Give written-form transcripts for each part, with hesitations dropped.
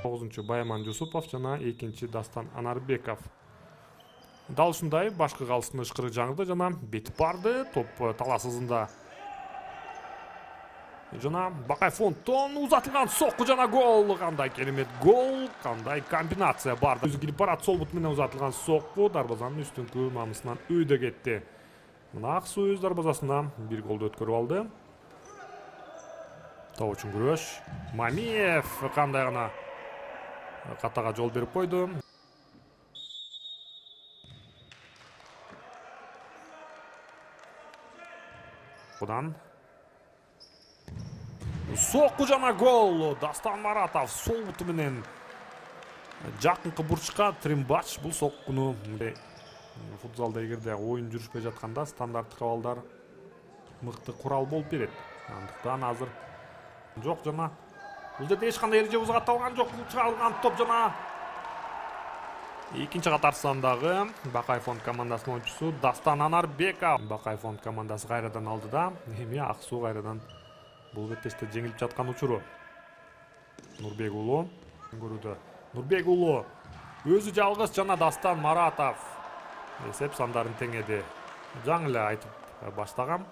9-чы Байман Жусупов жана 2-чы Дастан Анарбеков. Дал ушундай башкы калыстын ышкыры жаңырды жана бетип барды. Топ таласызында. Жана Бакайфонттон узатылган сокку жана гол. Кандай керемет гол, кандай комбинация бар. Өзү кирип барат, сол бут менен узатылган сокку дарбазанын үстүнкү мамысынан өйдө кетти. Мына Аксуу өз дарбазасына бир голду өткөрүп алды. Топ үчүн күрөш. Мамиев кандай гана катага жол берип койду. Будан сокку жана гол. Дастан Маратов сол буту менен жакынкы бурчка Трембач бул соккуну футзалда эгерде оюн жүрүшпөй жатканда стандарттык абалдар мыкты курал болуп берет. Андыктан азыр жок жана бул жерде эч кандай эреже бузгатталган жок. Чыгарылган топ жана экинчи катар сандагы Бакайфонд командасынын оюнчусу Дастан Анарбеков. Бакайфонд командасы кайрадан алды да эми Аксуу кайрадан бул беттеште жеңилип жаткан учуру. Нурбек уулу көрүүдө. Нурбек уулу өзү жалгыз жана Дастан Маратов эсеп сандарын теңеди. Жаңы эле айтып баштагам.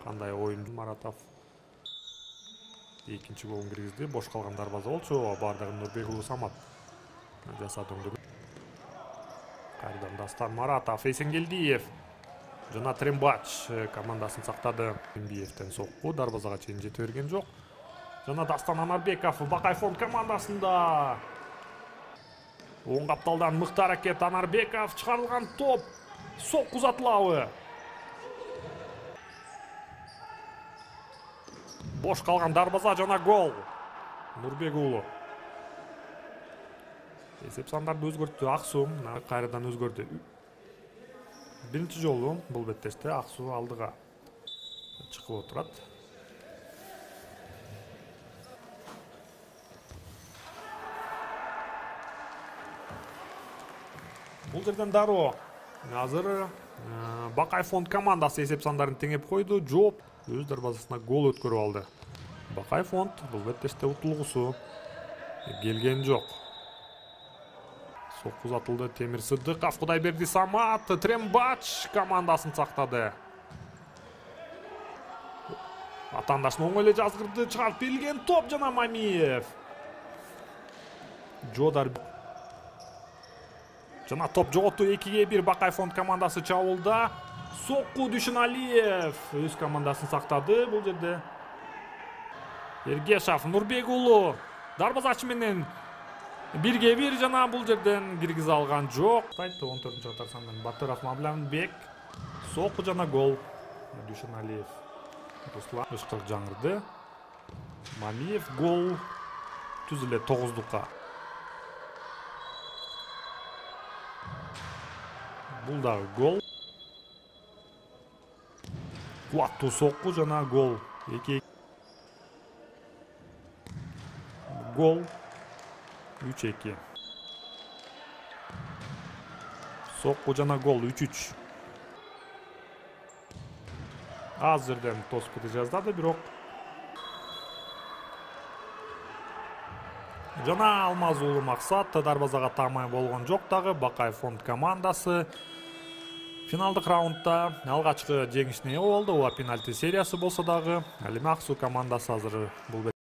Кандай оюн Маратов экинчи голун киргизди. Бош калган дарбаза болчу. Бардыгын Нурбек уулу Самат жасады өңдү. Кайрадан Дастан Маратов, Эсенгелдиев жана Трембач командасын сактады. Эмбиевден сокку дарбазага чейин жете берген жок. Жана Дастан Анарбеков Бакайфонд командасында. Оң капталдан мыкты аракет. Анарбеков чыгарылган топ. Сокку узатылабы. Бош калган дарбаза жана гол. Нурбек уулу. Эсеп сандарды өзгөрттү Аксуу. Кайрадан өзгөрдү. Биринчи жолу бул беттеште Аксуу алдыга чыгып отурат. Бул жерден дароо азыр Бакайфонд командасы эсеп сандарын теңеп койду. Жооп өз дарбазасына гол өткөрүп алды. Бакайфонд бул беттеште утулгусу келген жок. Сокку узатылды. Темир Сыдыков, Кудайберди Самат, Трембач командасын сактады. Атандашын оң эле жазгырды, чыгарып берилген топ жана Мамиев. Жодар жана топ жоготту. 2-1 Бакайфонд командасы чабуулда. Сокку Дүйшөналиев өз командасын сактады. Бул жерде Эргешов, Нурбек уулу дарбазачы менен 1-1 жана бул жерден киргизе алган жок. 14-чү катар сандан Батыров Мамланбек сокку жана гол. Дүйшөналиев Руслан ышкыр жаңырды. Мамиев гол. Түз эле 9-дукка. Бул дагы гол. Куаттуу сокку жана гол. 2 гол. 3-2. Сокку жана гол 3-3. Az жерден тосуп кете жаздады, бирок жана Алмаз уулу Максат дарбазага тамай болгон жок дагы. Бакайфонд командасы финалдык раундда алгачкы жеңишине ээ болду. Ооба пенальти сериясы болсо дагы ал эми Аксуу командасы азыр бул